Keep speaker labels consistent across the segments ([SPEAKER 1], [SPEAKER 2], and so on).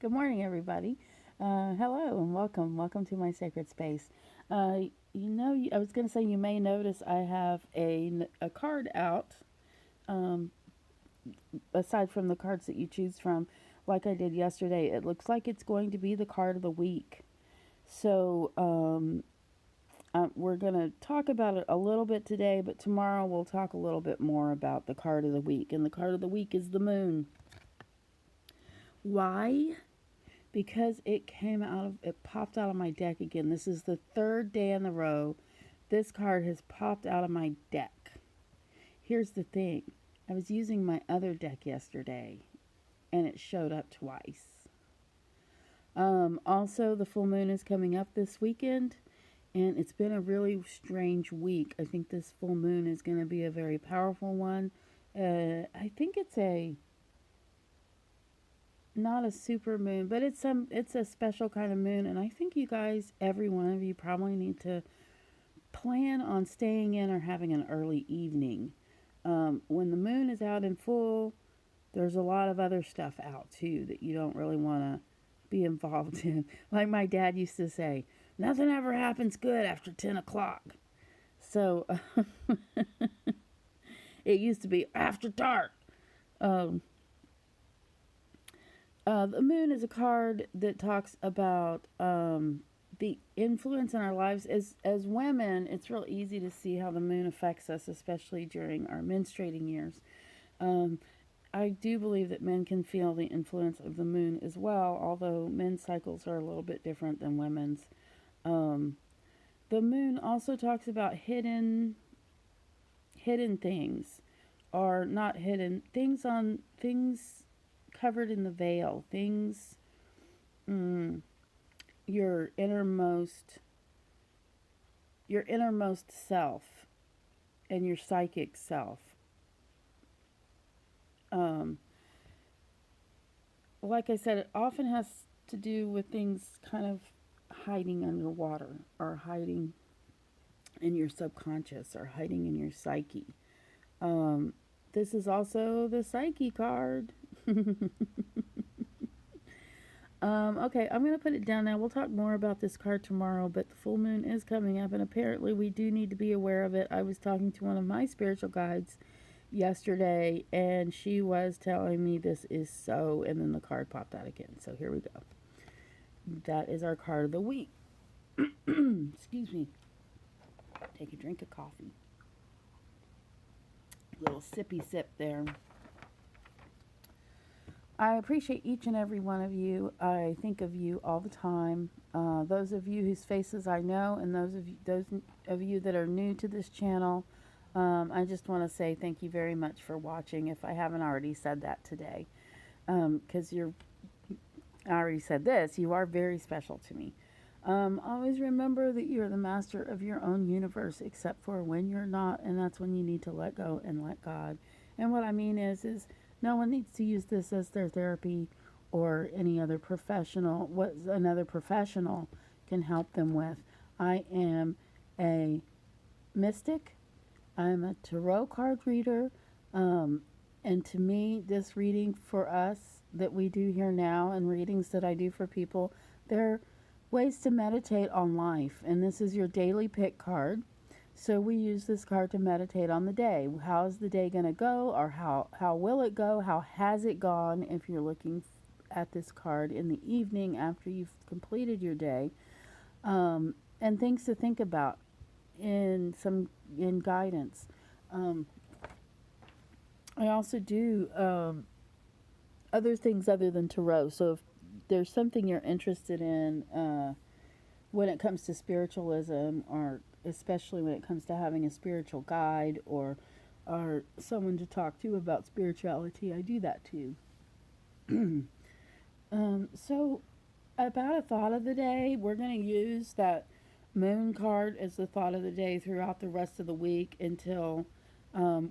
[SPEAKER 1] Good morning, everybody. Hello and welcome. Welcome to my sacred space. I was going to say you may notice I have a card out, um, aside from the cards that you choose from, like I did yesterday. It looks like it's going to be the card of the week. So, we're going to talk about it a little bit today, but tomorrow we'll talk a little bit more about the card of the week. And the card of the week is the moon. Why? Because it popped out of my deck again. This is the third day in a row this card has popped out of my deck. Here's the thing. I was using my other deck yesterday and it showed up twice. Also, the full moon is coming up this weekend, and it's been a really strange week. I think this full moon is going to be a very powerful one. I think it's a not a super moon, but it's a special kind of moon, and I think you guys, every one of you, probably need to plan on staying in or having an early evening. When the moon is out in full, there's a lot of other stuff out too that you don't really want to be involved in. Like my dad used to say, nothing ever happens good after 10 o'clock. So it used to be after dark. Um, the moon is a card that talks about the influence in our lives. As women, it's real easy to see how the moon affects us, especially during our menstruating years. Um, I do believe that men can feel the influence of the moon as well, although men's cycles are a little bit different than women's. Um, the moon also talks about hidden things, or not hidden things covered in the veil, things, mm, your innermost self and your psychic self. Um, like I said, it often has to do with things kind of hiding underwater, or hiding in your subconscious, or hiding in your psyche. Um, this is also the psyche card. Okay, I'm going to put it down now. We'll talk more about this card tomorrow, but the full moon is coming up, and apparently we do need to be aware of it. I was talking to one of my spiritual guides yesterday, and she was telling me this is so, and then the card popped out again. So here we go. That is our card of the week. Excuse me. Take a drink of coffee. Little sippy sip there. I appreciate each and every one of you. I think of you all the time. Those of you whose faces I know, and those of you that are new to this channel, I just want to say thank you very much for watching. If I haven't already said that today, because I already said this. You are very special to me. Always remember that you're the master of your own universe, except for when you're not, and that's when you need to let go and let God. And what I mean is no one needs to use this as their therapy or any other professional, what another professional can help them with. I am a mystic. I'm a tarot card reader. And to me, this reading for us that we do here now, and readings that I do for people, they're ways to meditate on life. And this is your daily pick card. So we use this card to meditate on the day. How is the day going to go, or how will it go? How has it gone? If you're looking at this card in the evening after you've completed your day, and things to think about in guidance. I also do other things other than tarot. So if there's something you're interested in when it comes to spiritualism, or especially when it comes to having a spiritual guide, or someone to talk to about spirituality, I do that too. So about a thought of the day, we're going to use that moon card as the thought of the day throughout the rest of the week until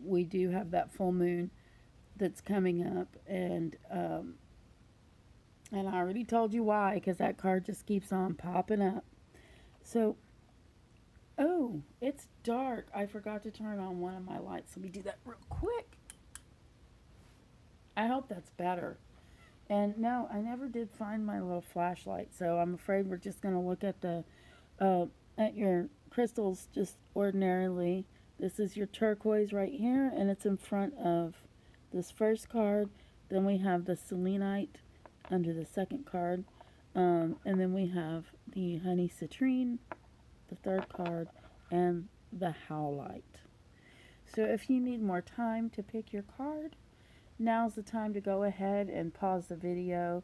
[SPEAKER 1] we do have that full moon that's coming up. And I already told you why, because that card just keeps on popping up. So, oh, it's dark. I forgot to turn on one of my lights. Let me do that real quick. I hope that's better. And no, I never did find my little flashlight, so I'm afraid we're just going to look at the uh, at your crystals just ordinarily. This is your turquoise right here, and it's in front of this first card. Then we have the selenite under the second card, and then we have the honey citrine, the third card, and the howlite. So if you need more time to pick your card, now's the time to go ahead and pause the video.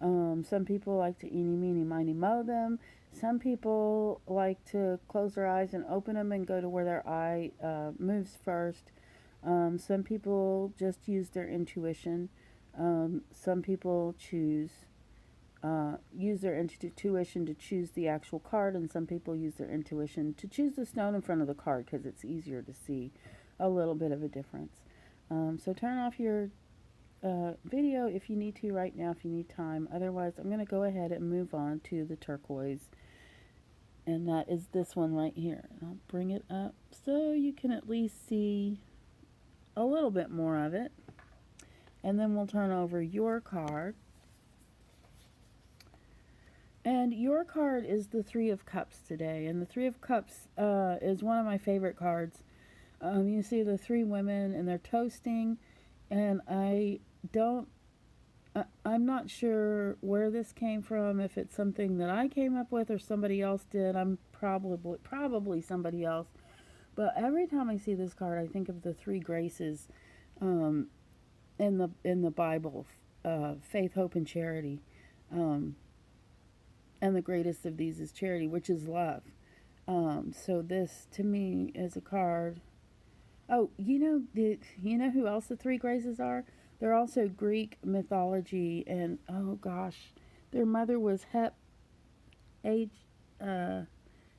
[SPEAKER 1] Some people like to eeny, meeny, miny, moe them. Some people like to close their eyes and open them and go to where their eye moves first. Some people just use their intuition. Some people use their intuition to choose the actual card, and some people use their intuition to choose the stone in front of the card because it's easier to see a little bit of a difference. So turn off your video if you need to right now, if you need time. Otherwise, I'm going to go ahead and move on to the turquoise. And that is this one right here. I'll bring it up so you can at least see a little bit more of it. And then we'll turn over your card. And your card is the Three of Cups today. And the Three of Cups is one of my favorite cards. You see the three women and they're toasting. And I'm not sure where this came from, if it's something that I came up with or somebody else did. I'm probably somebody else. But every time I see this card, I think of the three graces in the Bible, faith, hope, and charity. And the greatest of these is charity, which is love. So this, to me, is a card. Oh, you know who else the three graces are? They're also Greek mythology, and oh gosh, their mother was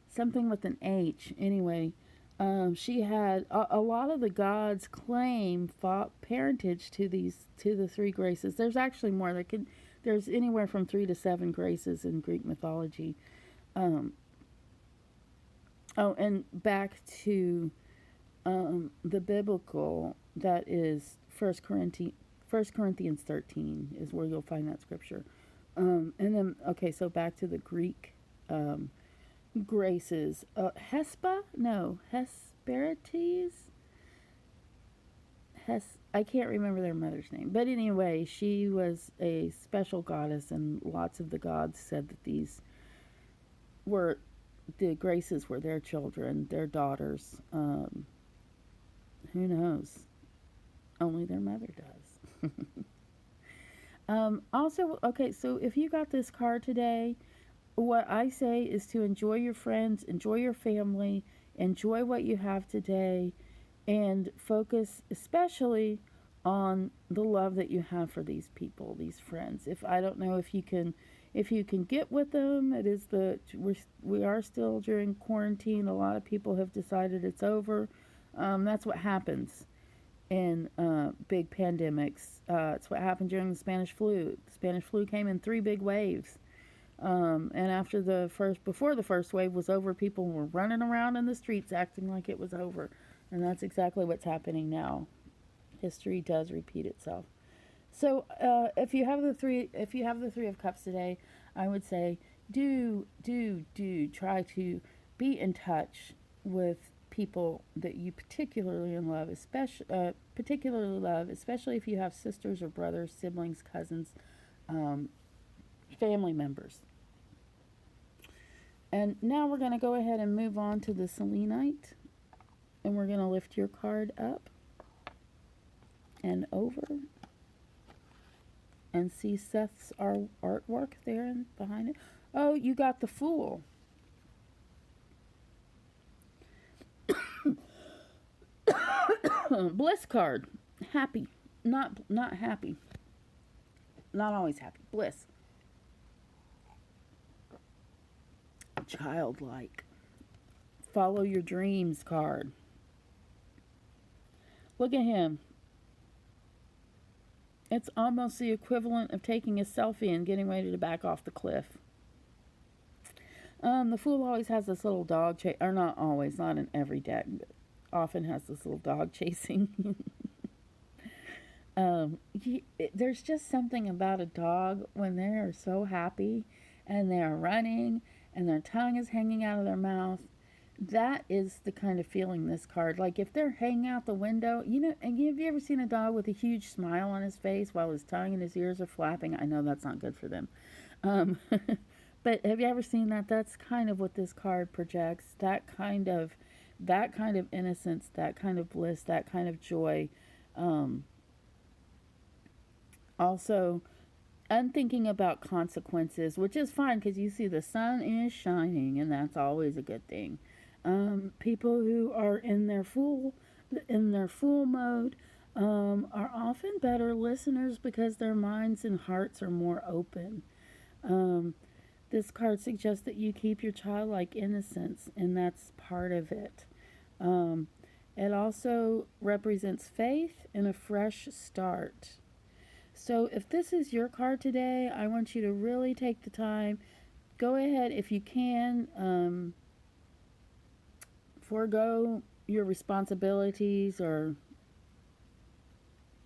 [SPEAKER 1] something with an H. Anyway, she had a lot of the gods claim parentage to the three graces. There's actually more. There's anywhere from 3 to 7 graces in Greek mythology. And back to the biblical, that is 1 Corinthians 13 is where you'll find that scripture. And then, okay, so back to the Greek graces. Hesperides? I can't remember their mother's name. But anyway, she was a special goddess, and lots of the gods said that the graces were their children, their daughters. Who knows? Only their mother does. Also, okay, so if you got this card today, what I say is to enjoy your friends, enjoy your family, enjoy what you have today, and focus especially on the love that you have for these people, these friends. I don't know if you can get with them. We are still during quarantine. A lot of people have decided it's over. That's what happens in big pandemics. It's what happened during the Spanish flu. The Spanish flu came in 3 big waves. And before the first wave was over, people were running around in the streets acting like it was over. And that's exactly what's happening now. History does repeat itself. So, if you have the three of cups today, I would say do try to be in touch with people that you particularly love, especially if you have sisters or brothers, siblings, cousins, family members. And now we're going to go ahead and move on to the selenite, and we're going to lift your card up and over and see Seth's artwork there and behind it. Oh, you got the Fool. Bliss card. Happy. Not happy. Not always happy. Bliss. Childlike. Follow your dreams card. Look at him. It's almost the equivalent of taking a selfie and getting ready to back off the cliff. The Fool always has this little dog or not always, not in every deck, but often has this little dog chasing. There's just something about a dog when they are so happy and they are running and their tongue is hanging out of their mouth. That is the kind of feeling this card. Like if they're hanging out the window, and have you ever seen a dog with a huge smile on his face while his tongue and his ears are flapping? I know that's not good for them. Um, but have you ever seen that? That's kind of what this card projects. That kind of innocence, that kind of bliss, that kind of joy. Um, Also, unthinking about consequences, which is fine because you see the sun is shining, and that's always a good thing. People who are in their full mode are often better listeners because their minds and hearts are more open. Um, this card suggests that you keep your childlike innocence, and that's part of it. Um, it also represents faith and a fresh start. So, if this is your card today, I want you to really take the time. Go ahead, if you can, forego your responsibilities or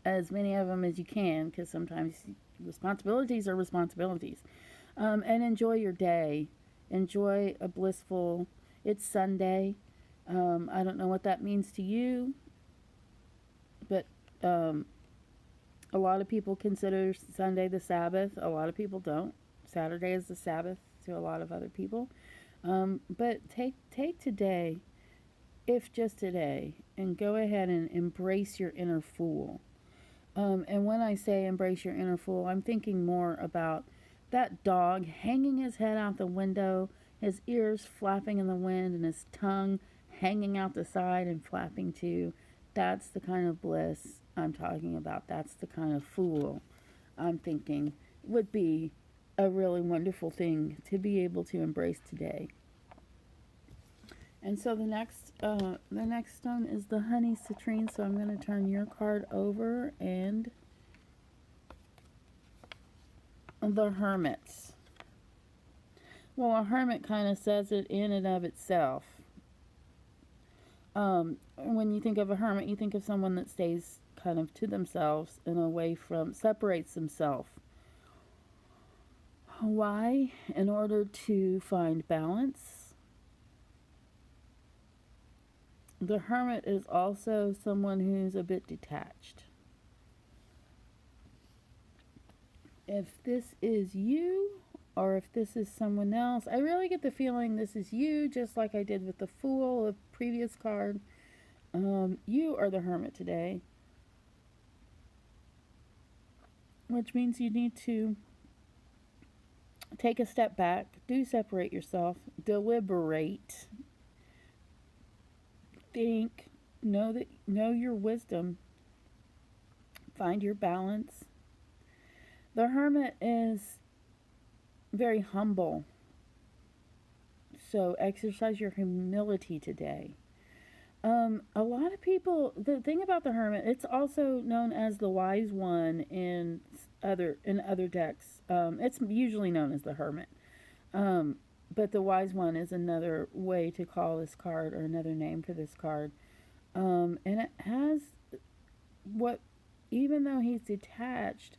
[SPEAKER 1] as many of them as you can, because sometimes responsibilities are responsibilities. And enjoy your day. Enjoy a blissful, it's Sunday. I don't know what that means to you, but a lot of people consider Sunday the Sabbath. A lot of people don't. Saturday is the Sabbath to a lot of other people. But take today, if just today, and go ahead and embrace your inner fool. And when I say embrace your inner fool, I'm thinking more about that dog hanging his head out the window, his ears flapping in the wind, and his tongue hanging out the side and flapping too. That's the kind of bliss I'm talking about. That's the kind of fool I'm thinking would be a really wonderful thing to be able to embrace today. And so the next stone is the honey citrine. So I'm going to turn your card over, and the hermits. Well, a hermit kind of says it in and of itself. When you think of a hermit, you think of someone that stays kind of to themselves and away from, separates themselves. Why? In order to find balance. The hermit is also someone who's a bit detached. If this is you, or if this is someone else, I really get the feeling this is you, just like I did with the Fool, the previous card. You are the hermit today, which means you need to take a step back, do separate yourself, deliberate, think, know your wisdom, find your balance. The hermit is very humble, so exercise your humility today. A lot of people. The thing about the hermit, it's also known as the wise one in other decks. It's usually known as the hermit. Um, but the wise one is another way to call this card, or another name for this card. And it has what, even though he's detached,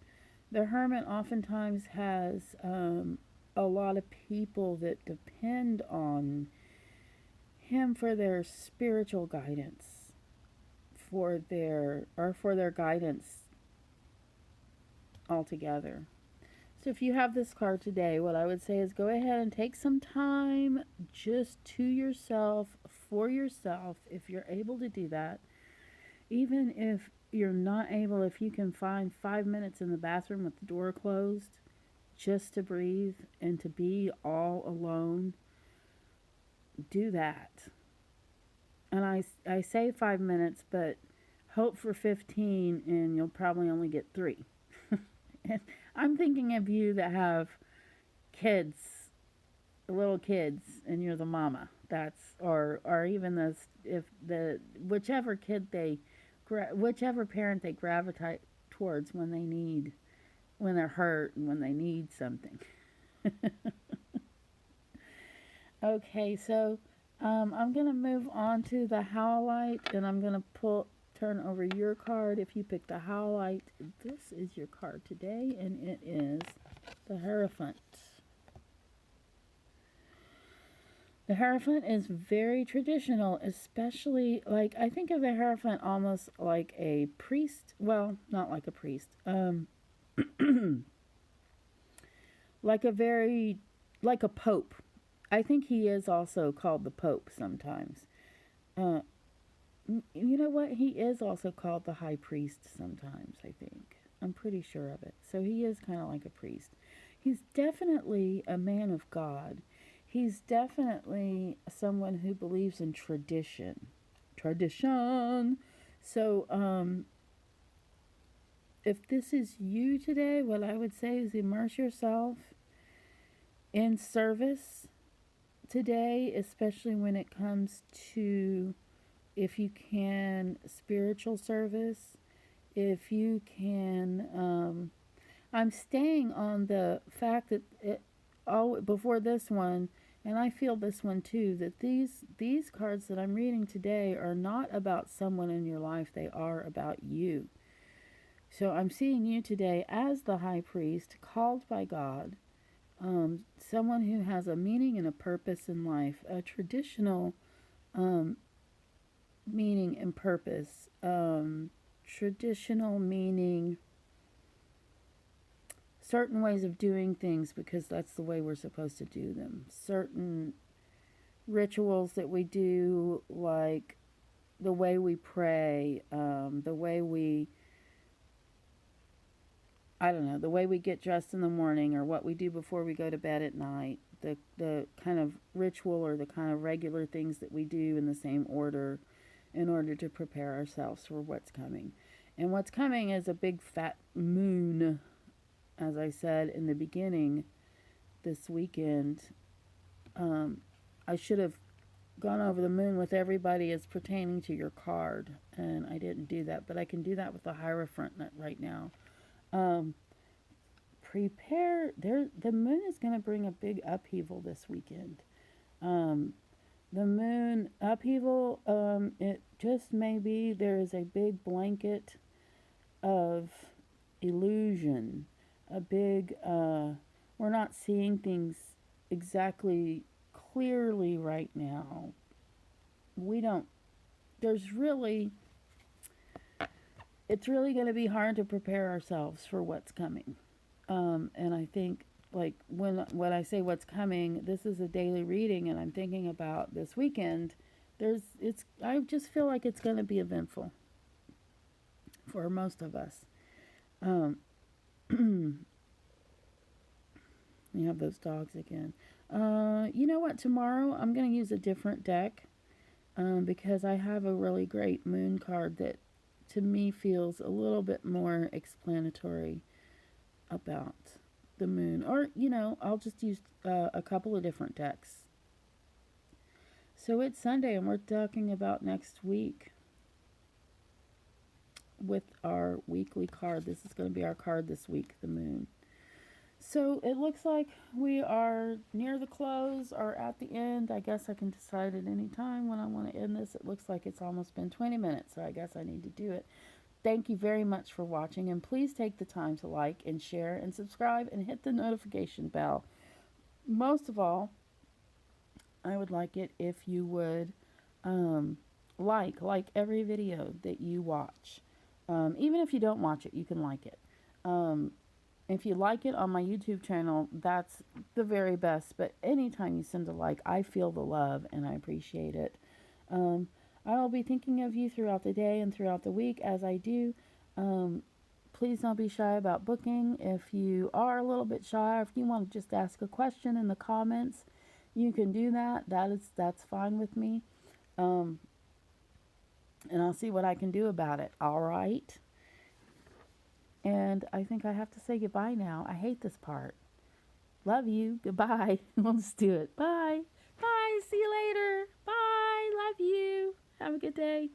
[SPEAKER 1] the hermit oftentimes has a lot of people that depend on him for their spiritual guidance, for their guidance altogether. So if you have this card today, what I would say is go ahead and take some time just to yourself, for yourself, if you're able to do that. Even if you're not able, if you can find 5 minutes in the bathroom with the door closed, just to breathe and to be all alone, do that. And I say 5 minutes, but hope for 15, and you'll probably only get 3. And I'm thinking of you that have kids, little kids, and you're the mama. Or even if the whichever parent they gravitate towards when they're hurt and when they need something. Okay, so I'm gonna move on to the Howlite, and I'm gonna turn over your card. If you picked a Howlite, this is your card today, and it is the Hierophant. The Hierophant is very traditional, especially, like, I think of a Hierophant almost like a priest. Well, not like a priest. Like a pope. I think he is also called the Pope sometimes. Uh, you know what? He is also called the High Priest sometimes, I think. I'm pretty sure of it. So he is kind of like a priest. He's definitely a man of God. He's definitely someone who believes in tradition. Tradition. So, if this is you today, what I would say is immerse yourself in service today, especially when it comes to, if you can, spiritual service. If you can, I'm staying on the fact that before this one, and I feel this one too, that these cards that I'm reading today are not about someone in your life, they are about you. So I'm seeing you today as the high priest, called by God, someone who has a meaning and a purpose in life, a traditional meaning and purpose, traditional meaning, certain ways of doing things because that's the way we're supposed to do them. Certain rituals that we do, like the way we pray, the way we, I don't know, the way we get dressed in the morning, or what we do before we go to bed at night, the kind of ritual or the kind of regular things that we do in the same order in order to prepare ourselves for what's coming. And what's coming is a big fat moon, as I said in the beginning this weekend. I should have gone over the moon with everybody as pertaining to your card, and I didn't do that, but I can do that with the Hierophant right now. Prepare. The moon is going to bring a big upheaval this weekend. The moon upheaval, it just may be there is a big blanket of illusion. A big, we're not seeing things exactly clearly right now. There's really, it's really going to be hard to prepare ourselves for what's coming. And I think, like, when I say what's coming, this is a daily reading, and I'm thinking about this weekend. I just feel like it's going to be eventful for most of us. You have those dogs again. You know what? Tomorrow I'm going to use a different deck because I have a really great moon card that to me feels a little bit more explanatory about the moon. Or, I'll just use a couple of different decks. So it's Sunday, and we're talking about next week with our weekly card. This is going to be our card this week, the moon. So it looks like we are near the close or at the end. I guess I can decide at any time when I want to end this. It looks like it's almost been 20 minutes, so I guess I need to do it. Thank you very much for watching, and please take the time to like and share and subscribe and hit the notification bell. Most of all, I would like it if you would like every video that you watch. Even if you don't watch it, you can like it. If you like it on my YouTube channel, that's the very best. But anytime you send a like, I feel the love and I appreciate it. I'll be thinking of you throughout the day and throughout the week as I do. Please don't be shy about booking. If you are a little bit shy, or if you want to just ask a question in the comments, you can do that. That's fine with me. And I'll see what I can do about it. All right. And I think I have to say goodbye now. I hate this part. Love you. Goodbye. Let's do it. Bye. Bye. See you later. Bye. Love you. Have a good day.